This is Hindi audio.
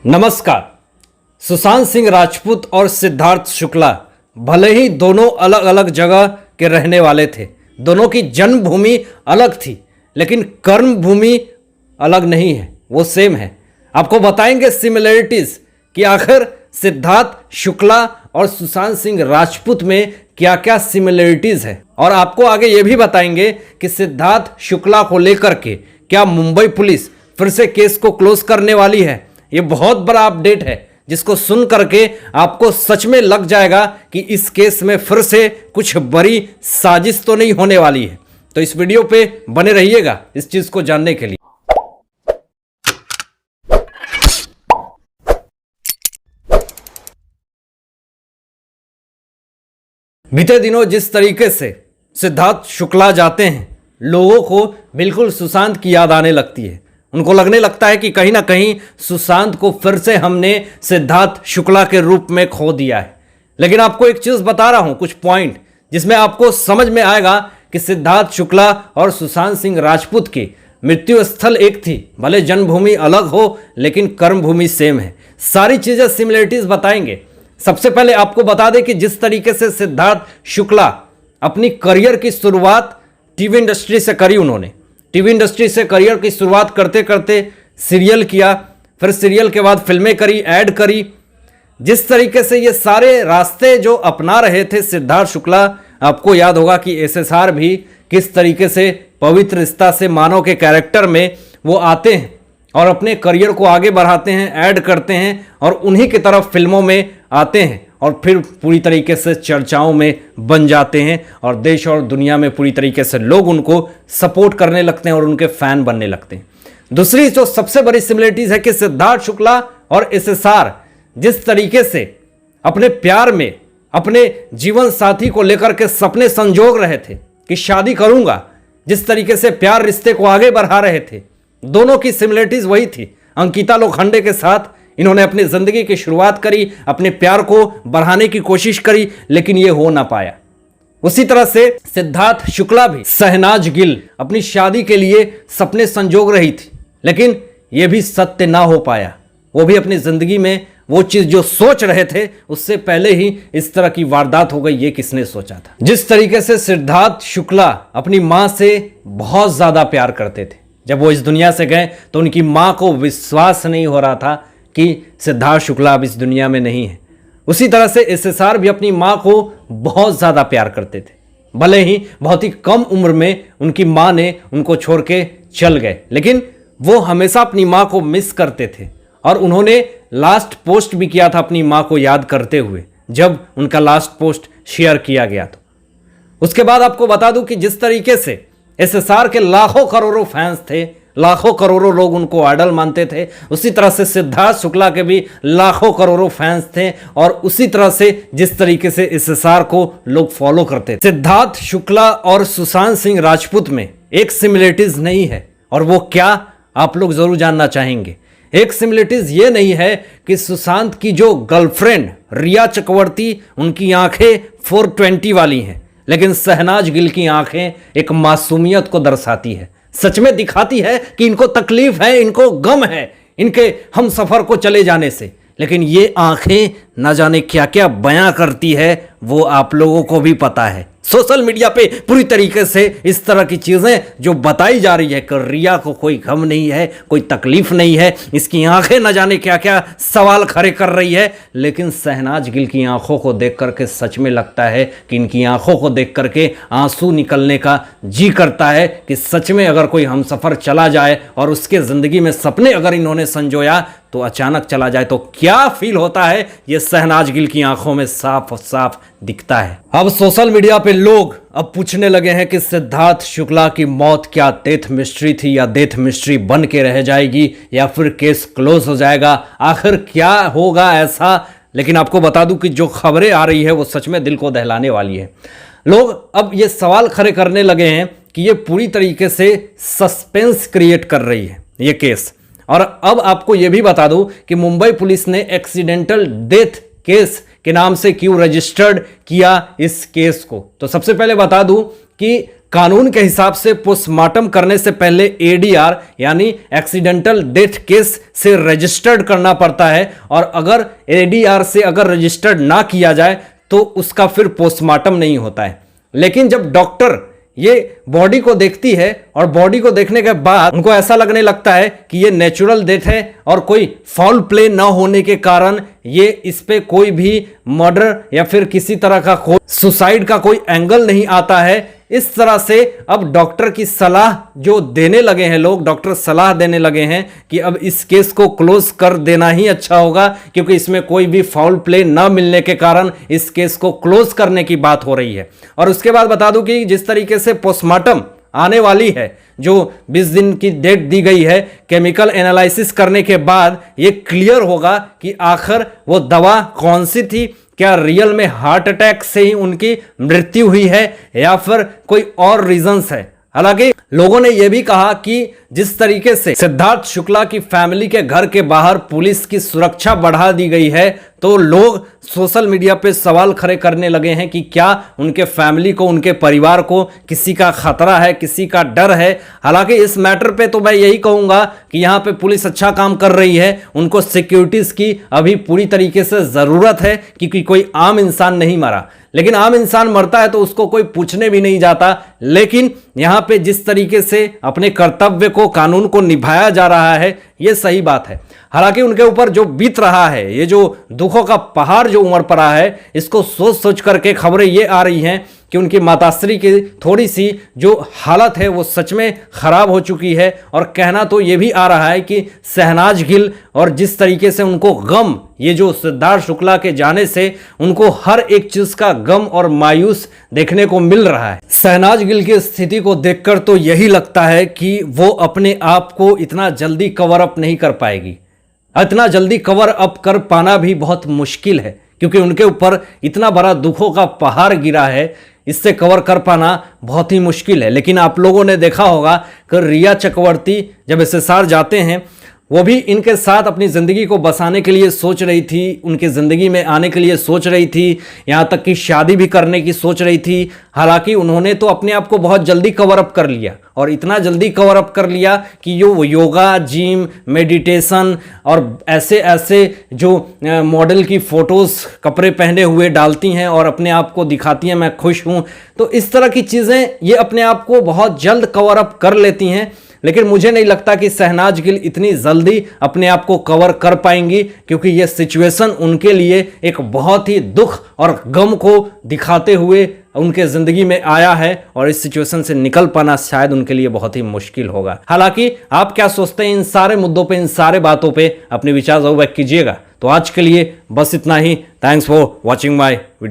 नमस्कार। सुशांत सिंह राजपूत और सिद्धार्थ शुक्ला भले ही दोनों अलग अलग जगह के रहने वाले थे, दोनों की जन्मभूमि अलग थी, लेकिन कर्मभूमि अलग नहीं है, वो सेम है। आपको बताएंगे सिमिलरिटीज कि आखिर सिद्धार्थ शुक्ला और सुशांत सिंह राजपूत में क्या क्या सिमिलरिटीज है, और आपको आगे ये भी बताएंगे कि सिद्धार्थ शुक्ला को लेकर के क्या मुंबई पुलिस फिर से केस को क्लोज करने वाली है। ये बहुत बड़ा अपडेट है जिसको सुन करके आपको सच में लग जाएगा कि इस केस में फिर से कुछ बड़ी साजिश तो नहीं होने वाली है। तो इस वीडियो पे बने रहिएगा इस चीज को जानने के लिए। बीते दिनों जिस तरीके से सिद्धार्थ शुक्ला जाते हैं, लोगों को बिल्कुल सुशांत की याद आने लगती है। उनको लगने लगता है कि कहीं ना कहीं सुशांत को फिर से हमने सिद्धार्थ शुक्ला के रूप में खो दिया है। लेकिन आपको एक चीज बता रहा हूं, कुछ पॉइंट जिसमें आपको समझ में आएगा कि सिद्धार्थ शुक्ला और सुशांत सिंह राजपूत की मृत्यु स्थल एक थी, भले जन्मभूमि अलग हो लेकिन कर्मभूमि सेम है। सारी चीजें सिमिलरिटीज बताएंगे। सबसे पहले आपको बता दें कि जिस तरीके से सिद्धार्थ शुक्ला अपनी करियर की शुरुआत टीवी इंडस्ट्री से करी, उन्होंने टीवी इंडस्ट्री से करियर की शुरुआत करते करते सीरियल किया, फिर सीरियल के बाद फिल्में करी, ऐड करी। जिस तरीके से ये सारे रास्ते जो अपना रहे थे सिद्धार्थ शुक्ला, आपको याद होगा कि एसएसआर भी किस तरीके से पवित्र रिश्ता से मानव के कैरेक्टर में वो आते हैं और अपने करियर को आगे बढ़ाते हैं, ऐड करते हैं और उन्हीं की तरफ फिल्मों में आते हैं और फिर पूरी तरीके से चर्चाओं में बन जाते हैं और देश और दुनिया में पूरी तरीके से लोग उनको सपोर्ट करने लगते हैं और उनके फैन बनने लगते हैं। दूसरी जो सबसे बड़ी सिमिलरिटीज है कि सिद्धार्थ शुक्ला और एसएसआर जिस तरीके से अपने प्यार में अपने जीवन साथी को लेकर के सपने संजोग रहे थे कि शादी करूंगा, जिस तरीके से प्यार रिश्ते को आगे बढ़ा रहे थे, दोनों की सिमिलरिटीज वही थी। अंकिता लोखंडे के साथ इन्होंने अपनी जिंदगी की शुरुआत करी, अपने प्यार को बढ़ाने की कोशिश करी, लेकिन यह हो ना पाया। उसी तरह से सिद्धार्थ शुक्ला भी शहनाज गिल अपनी शादी के लिए सपने संजोग रही थी, लेकिन यह भी सत्य ना हो पाया। वो भी अपनी जिंदगी में वो चीज जो सोच रहे थे उससे पहले ही इस तरह की वारदात हो गई, ये किसने सोचा था। जिस तरीके से सिद्धार्थ शुक्ला अपनी मां से बहुत ज्यादा प्यार करते थे, जब वो इस दुनिया से गए तो उनकी मां को विश्वास नहीं हो रहा था कि सिद्धार्थ शुक्ला अब इस दुनिया में नहीं है। उसी तरह से एसएसआर भी अपनी मां को बहुत ज़्यादा प्यार करते थे, भले ही बहुत ही कम उम्र में उनकी मां ने उनको छोड़ के चल गए, लेकिन वो हमेशा अपनी मां को मिस करते थे और उन्होंने लास्ट पोस्ट भी किया था अपनी मां को याद करते हुए, जब उनका लास्ट पोस्ट शेयर किया गया। तो उसके बाद आपको बता दूं कि जिस तरीके से एसएसआर के लाखों करोड़ों फैंस थे, लाखों करोड़ों लोग उनको आइडल मानते थे, उसी तरह से सिद्धार्थ शुक्ला के भी लाखों करोड़ों फैंस थे और उसी तरह से जिस तरीके से एसएसआर को लोग फॉलो करते थे। सिद्धार्थ शुक्ला और सुशांत सिंह राजपूत में एक सिमिलरिटीज नहीं है, और वो क्या आप लोग जरूर जानना चाहेंगे। एक सिमिलरिटीज ये नहीं है कि सुशांत की जो गर्लफ्रेंड रिया चक्रवर्ती, उनकी आंखें 420 वाली हैं, लेकिन शहनाज गिल की आंखें एक मासूमियत को दर्शाती है, सच में दिखाती है कि इनको तकलीफ है, इनको गम है इनके हम सफर को चले जाने से, लेकिन ये आंखें ना जाने क्या क्या बयां करती है वो आप लोगों को भी पता है। सोशल मीडिया पे पूरी तरीके से इस तरह की चीजें जो बताई जा रही है कि रिया को कोई गम नहीं है, कोई तकलीफ नहीं है, इसकी आंखें न जाने क्या क्या सवाल खड़े कर रही है, लेकिन शहनाज गिल की आंखों को देख करके सच में लगता है कि इनकी आंखों को देख करके आंसू निकलने का जी करता है कि सच में अगर कोई हमसफर चला जाए और उसके जिंदगी में सपने अगर इन्होंने संजोया तो अचानक चला जाए तो क्या फील होता है, ये शहनाज गिल की आंखों में साफ साफ दिखता है। अब सोशल मीडिया पे लोग अब पूछने लगे हैं कि सिद्धार्थ शुक्ला की मौत क्या डेथ मिस्ट्री थी या डेथ मिस्ट्री बन के रह जाएगी या फिर केस क्लोज हो जाएगा, आखिर क्या होगा ऐसा। लेकिन आपको बता दूं कि जो खबरें आ रही है वो सच में दिल को दहलाने वाली है। लोग अब ये सवाल खड़े करने लगे हैं कि ये पूरी तरीके से सस्पेंस क्रिएट कर रही है ये केस। और अब आपको यह भी बता दूं कि मुंबई पुलिस ने एक्सीडेंटल डेथ केस के नाम से क्यों रजिस्टर्ड किया इस केस को। तो सबसे पहले बता दूं कि कानून के हिसाब से पोस्टमार्टम करने से पहले एडीआर यानी एक्सीडेंटल डेथ केस से रजिस्टर्ड करना पड़ता है, और अगर एडीआर से अगर रजिस्टर्ड ना किया जाए तो उसका फिर पोस्टमार्टम नहीं होता है। लेकिन जब डॉक्टर ये बॉडी को देखती है और बॉडी को देखने के बाद उनको ऐसा लगने लगता है कि ये नेचुरल डेथ है और कोई फाउल प्ले ना होने के कारण ये इस पे कोई भी मर्डर या फिर किसी तरह का सुसाइड का कोई एंगल नहीं आता है, इस तरह से अब डॉक्टर की सलाह जो देने लगे हैं लोग, डॉक्टर सलाह देने लगे हैं कि अब इस केस को क्लोज कर देना ही अच्छा होगा, क्योंकि इसमें कोई भी फाउल प्ले ना मिलने के कारण इस केस को क्लोज करने की बात हो रही है। और उसके बाद बता दूं कि जिस तरीके से पोस्टमार्टम आने वाली है, जो 20 दिन की डेट दी गई है, केमिकल एनालिसिस करने के बाद ये क्लियर होगा कि आखिर वो दवा कौन सी थी, क्या रियल में हार्ट अटैक से ही उनकी मृत्यु हुई है या फिर कोई और रीजंस है। हालांकि लोगों ने यह भी कहा कि जिस तरीके से सिद्धार्थ शुक्ला की फैमिली के घर के बाहर पुलिस की सुरक्षा बढ़ा दी गई है, तो लोग सोशल मीडिया पे सवाल खड़े करने लगे हैं कि क्या उनके फैमिली को, उनके परिवार को किसी का खतरा है, किसी का डर है। हालांकि इस मैटर पे तो मैं यही कहूंगा कि यहाँ पे पुलिस अच्छा काम कर रही है, उनको सिक्योरिटीज की अभी पूरी तरीके से जरूरत है, क्योंकि कोई आम इंसान नहीं मरा। लेकिन आम इंसान मरता है तो उसको कोई पूछने भी नहीं जाता, लेकिन यहां पे जिस तरीके से अपने कर्तव्य को, कानून को निभाया जा रहा है, यह सही बात है। हालांकि उनके ऊपर जो बीत रहा है, ये जो दुखों का पहाड़ जो उमड़ पड़ा है, इसको सोच सोच करके खबरें ये आ रही हैं कि उनकी माताश्री की थोड़ी सी जो हालत है वो सच में खराब हो चुकी है। और कहना तो ये भी आ रहा है कि शहनाज गिल, और जिस तरीके से उनको गम, ये जो सिद्धार्थ शुक्ला के जाने से उनको हर एक चीज का गम और मायूस देखने को मिल रहा है। शहनाज गिल की स्थिति को देखकर तो यही लगता है कि वो अपने आप को इतना जल्दी कवर अप नहीं कर पाएगी। इतना जल्दी कवर अप कर पाना भी बहुत मुश्किल है, क्योंकि उनके ऊपर इतना बड़ा दुखों का पहाड़ गिरा है, इससे कवर कर पाना बहुत ही मुश्किल है। लेकिन आप लोगों ने देखा होगा कि रिया चक्रवर्ती जब एसएसआर जाते हैं, वो भी इनके साथ अपनी ज़िंदगी को बसाने के लिए सोच रही थी, उनकी ज़िंदगी में आने के लिए सोच रही थी, यहाँ तक कि शादी भी करने की सोच रही थी। हालांकि उन्होंने तो अपने आप को बहुत जल्दी कवर अप कर लिया, और इतना जल्दी कवर अप कर लिया कि यो योगा, जिम, मेडिटेशन और ऐसे ऐसे जो मॉडल की फ़ोटोज़ कपड़े पहने हुए डालती हैं और अपने आप को दिखाती हैं मैं खुश हूँ, तो इस तरह की चीज़ें ये अपने आप को बहुत जल्द कवर अप कर लेती हैं। लेकिन मुझे नहीं लगता कि शहनाज गिल इतनी जल्दी अपने आप को कवर कर पाएंगी, क्योंकि यह सिचुएशन उनके लिए एक बहुत ही दुख और गम को दिखाते हुए उनके ज़िंदगी में आया है, और इस सिचुएशन से निकल पाना शायद उनके लिए बहुत ही मुश्किल होगा। हालांकि आप क्या सोचते हैं इन सारे मुद्दों पे, इन सारे बातों पे अपने विचार जरूर व्यक्त कीजिएगा। तो आज के लिए बस इतना ही। Thanks for watching my video.